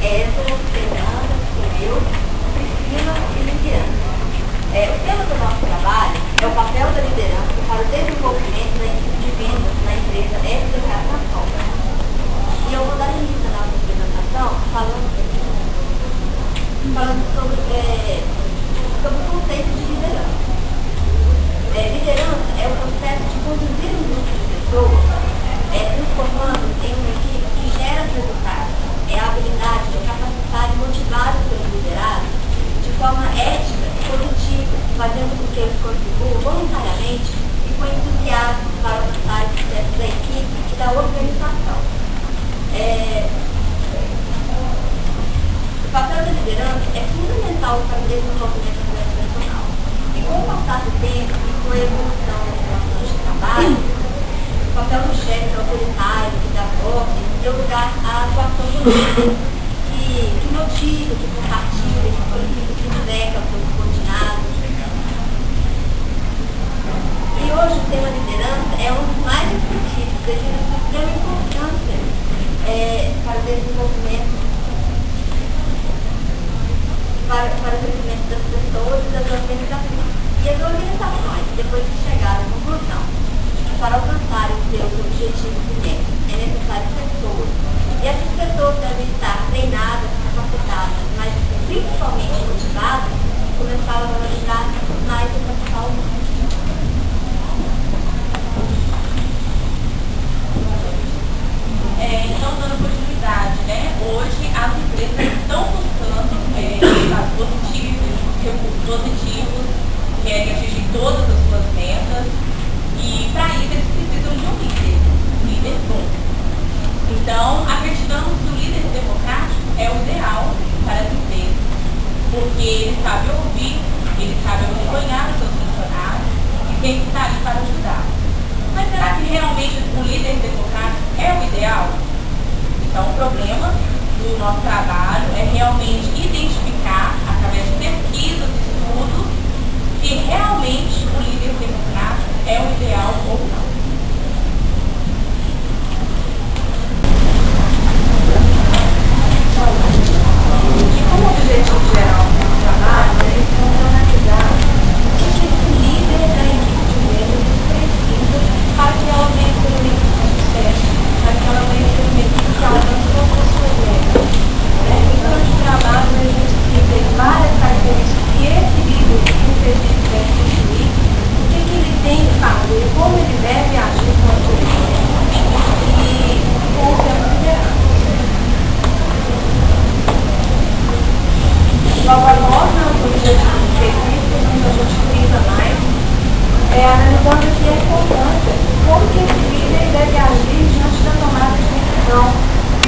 Essa Fernanda, sou eu, Priscila e Liliana. O tema do nosso trabalho é o papel da liderança para o desenvolvimento da equipe de vendas na empresa SDK Natal. E eu vou dar início à nossa apresentação falando sobre o conceito de liderança. Liderança é o processo de conduzir um grupo de pessoas, transformando em uma equipe que gera resultados. É a habilidade de capacitar e motivar os seus liderados de forma ética e positiva, fazendo com que eles contribuam voluntariamente e com entusiasmo para alcançar o sucesso da equipe e da organização. O papel da liderança é fundamental para o desenvolvimento organizacional. E com o passar do tempo e com a evolução das relações de trabalho, o papel do chefe autoritário e da ordem deu lugar à atuação do líder, que motiva, que compartilha, que solicita feedback aos seus subordinados. E hoje o tema liderança é um dos mais discutidos, devido à sua extrema importância para o desenvolvimento das pessoas e das organizações. E as organizações, depois de chegar à conclusão que para alcançar os seus objetivos e metas é necessário pessoas, e essas pessoas devem estar treinadas, capacitadas, mas principalmente motivadas, começaram a valorizar mais o capital humano. Então, dando continuidade, hoje as empresas estão buscando resultados positivos, recursos positivos, querem atingir todas as suas metas, e para isso eles precisam de um líder bom. Então, acreditamos que o líder democrático é o ideal para as empresas, porque ele sabe ouvir, ele sabe acompanhar os seus funcionários e tem que estar ali para ajudar. Mas será que realmente o líder democrático é o ideal? Então, o problema do nosso trabalho é realmente identificar, através de pesquisas e estudos, se realmente o líder democrático é o ideal ou não. E como objetivo geral do trabalho, eles vão analisar o que esse líder da equipe de vendas precisa para que ela venha ter uma equipe de sucesso, para que ela venha ter uma equipe que alcance todas as suas metas. Então, de trabalho, a gente tem várias características que esse líder específico deve possuir, o que ele tem que fazer, como ele deve agir com a sua equipe e com o seu liderança. Logo após os objetivos específicos, onde a gente frisa mais, analisando aqui a importância, como que esse líder deve agir diante da tomada de decisão,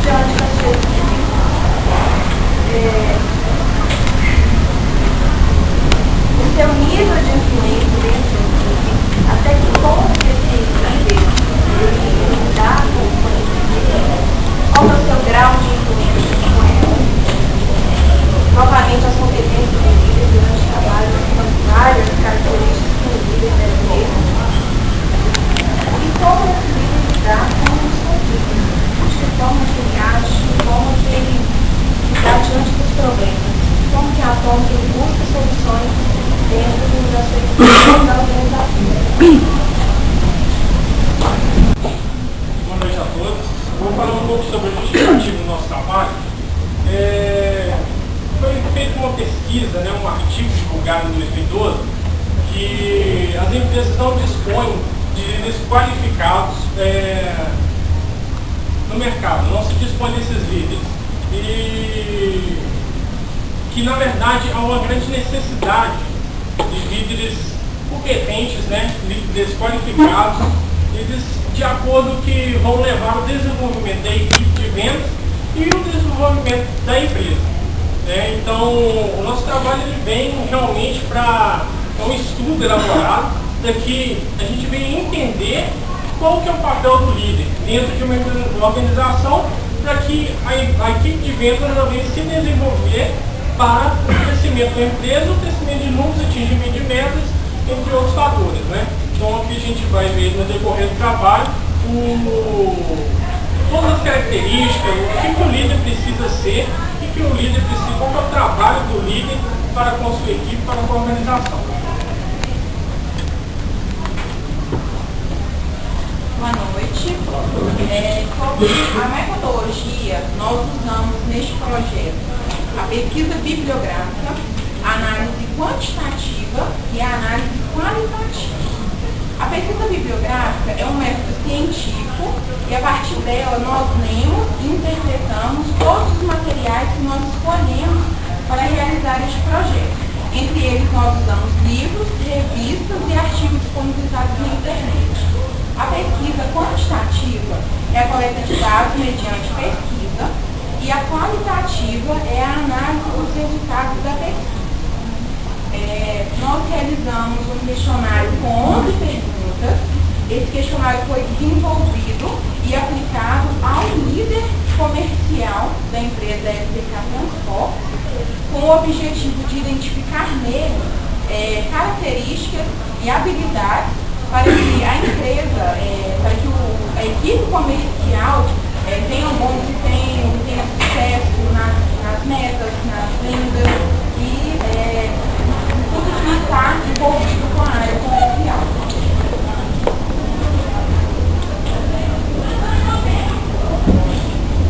diante das suas equipes. O seu nível de influência dentro da equipe, até que ponto esse líder ele dá com a equipe, qual é o seu grau de influência com ela. Novamente, as competências do líder durante o trabalho são várias características que o líder deve ter. E como esse líder lidar com os conflitos, de que forma que ele age, como que ele está diante dos problemas, como que atuam, que ele busca soluções dentro da sua equipe da organização. Boa noite a todos. Vou falar um pouco sobre o justificativo do nosso trabalho. Foi feita uma pesquisa, um artigo divulgado em 2012, que as empresas não dispõem de líderes qualificados no mercado, não se dispõe desses líderes. E que, na verdade, há uma grande necessidade de líderes competentes, líderes qualificados, líderes de acordo que vão levar o desenvolvimento da equipe de vendas e o desenvolvimento da empresa. Então, o nosso trabalho ele vem realmente para um estudo elaborado, para que a gente venha entender qual que é o papel do líder dentro de uma organização, para que a equipe de vendas venha se desenvolver para o crescimento da empresa, o crescimento de números, atingimento de metas, entre outros fatores. Então, aqui a gente vai ver no decorrer do trabalho todas as características, o que o líder precisa ser e que o líder precisa, qual que é o trabalho do líder para com a sua equipe, para com a organização. Boa noite. Sobre a metodologia, nós usamos neste projeto a pesquisa bibliográfica, a análise quantitativa e a análise qualitativa. A pesquisa bibliográfica é um método científico e a partir dela nós lemos e interpretamos todos os materiais que nós escolhemos para realizar este projeto. Entre eles nós usamos livros, revistas e artigos disponibilizados na internet. A pesquisa quantitativa é a coleta de dados mediante pesquisa e a qualitativa é a análise dos resultados da pesquisa. Nós realizamos um questionário com 11 perguntas. Esse questionário foi desenvolvido e aplicado ao líder comercial da empresa SBK Transport, com o objetivo de identificar nele características e habilidades para que a empresa, para que a equipe comercial tenha um bom desempenho, tenha sucesso nas metas, nas vendas e tudo que está envolvido com a área comercial.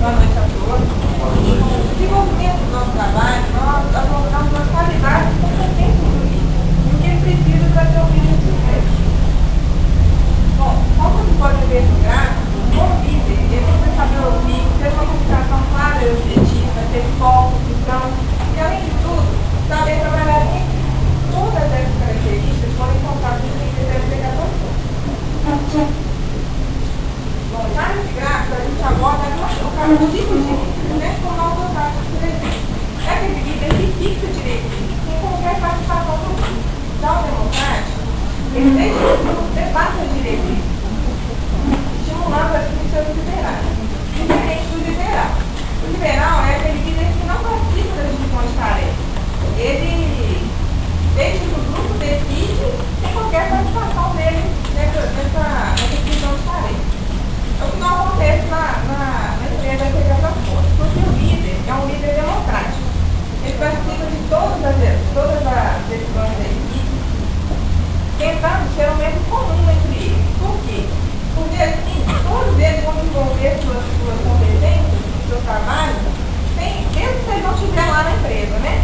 Boa noite a todos. No desenvolvimento do nosso trabalho, nós abordamos as qualidades e competências do líder, o que ele precisa para ter o líder de sucesso. Bom, como você pode ver no gráfico, um bom líder, ele precisa saber ouvir, ter uma comunicação clara e objetiva, ter foco, visão, e além de tudo, saber trabalhar em equipe. Todas essas características foram encontradas no líder da explicação. Bom, já nesse gráfico, a gente aborda o tipo de líder, né, com novos dados de direito. É aquele líder que fixa direito, sem qualquer participação do grupo. Já o democrático, ele deixa o grupo debate a direito, estimulando as iniciativas liberais, diferente do liberal. O liberal é aquele líder que não participa das divisões de tarefas. Ele deixa que o grupo decide sem qualquer participação dele nessa divisão de tarefas. É o que não acontece na empresa da integração forte, porque o líder é um líder democrático. Ele participa de todas as decisões da equipe, tentando ser o mesmo comum entre eles. Por quê? Porque assim, todos eles vão desenvolver suas competências, seu trabalho, mesmo se eles não estiverem lá na empresa, né?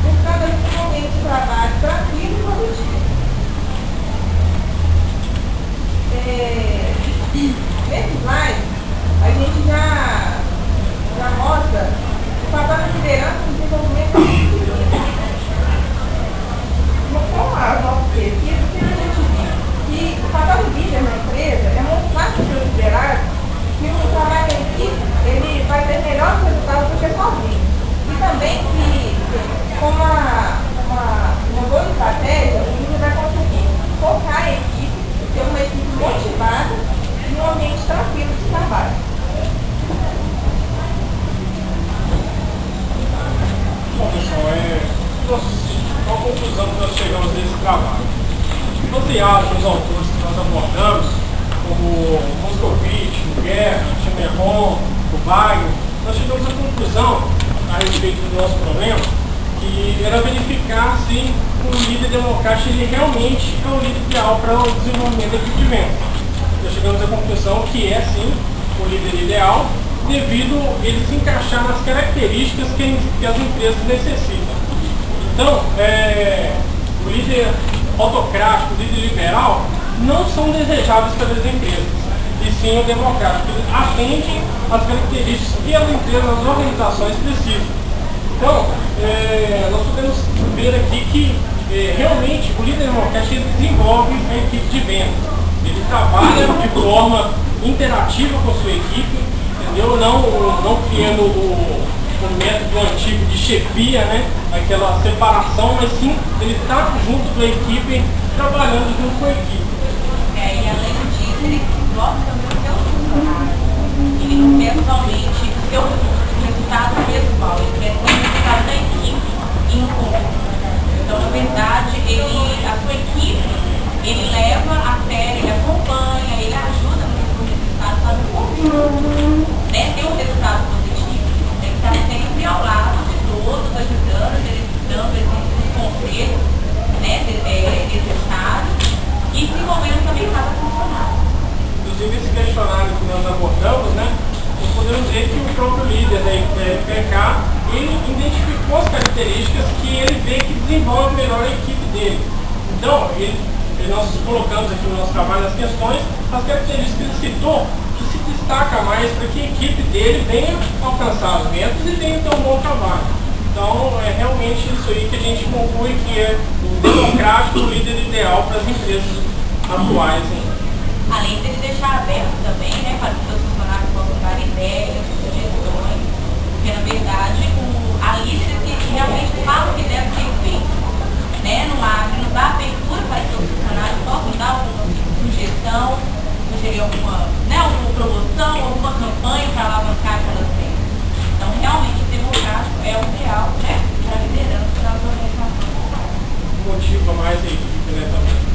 Buscando esse momento de trabalho tranquilo e produtivo. Nesse slide, a gente já mostra o papel da liderança no desenvolvimento da equipe. Com as nossas pesquisas, o que a gente viu? Que o papel do líder na empresa é mostrar para os seus liderados que o trabalho em equipe ele vai ter melhores resultados do que sozinho. E também que, com uma boa estratégia, o líder vai conseguir focar a equipe, ter uma equipe motivada e um ambiente tranquilo de trabalho. Bom, pessoal, qual a conclusão que nós chegamos nesse trabalho? Baseado nos autores que nós abordamos, como Moscovitch, Guerra, Chimerron, o Wagner, nós chegamos à conclusão, a respeito do nosso problema, que era verificar se o líder democrático ele realmente é o líder ideal para o desenvolvimento da equipe de vendas. Nós chegamos à conclusão que é sim o líder ideal, devido ele se encaixar nas características que as empresas necessitam. Então, o líder autocrático, o líder liberal, não são desejáveis pelas empresas, e sim o democrático. Ele atende às características que as empresas, as organizações precisam. Então, nós podemos ver aqui que realmente o líder democrático ele desenvolve a equipe de vendas. Ele trabalha de forma interativa com a sua equipe, entendeu? Não criando o método antigo de chefia, né? Aquela separação, mas sim ele está junto com a equipe, trabalhando junto com a equipe. E além disso, ele gosta também do seu funcionário. Ele não quer somente o seu resultado pessoal, ele quer o resultado da equipe em conjunto. Então, na verdade, a sua equipe, ele leva a sério, ele acompanha, ele ajuda no resultado para o conjunto. Ter um resultado positivo, tem que estar sempre ao lado líder da IPK, ele identificou as características que ele vê que desenvolve melhor a equipe dele. Então, nós colocamos aqui no nosso trabalho as questões, as características que ele citou, que se destaca mais para que a equipe dele venha alcançar as metas e venha ter um bom trabalho. Então, é realmente isso aí que a gente conclui que é o democrático, o líder ideal para as empresas atuais. Além de ele deixar aberto também, né, para que os seus funcionários possam dar ideias, sugestões, porque na verdade a líder que realmente fala o que deve ser feito, né, não dá abertura para que os funcionários possam dar alguma sugestão, sugerir alguma promoção, alguma campanha para alavancar aquelas metas. Então realmente o democrático é o ideal, né, para a liderança das organizações. Motiva mais a equipe, né, também.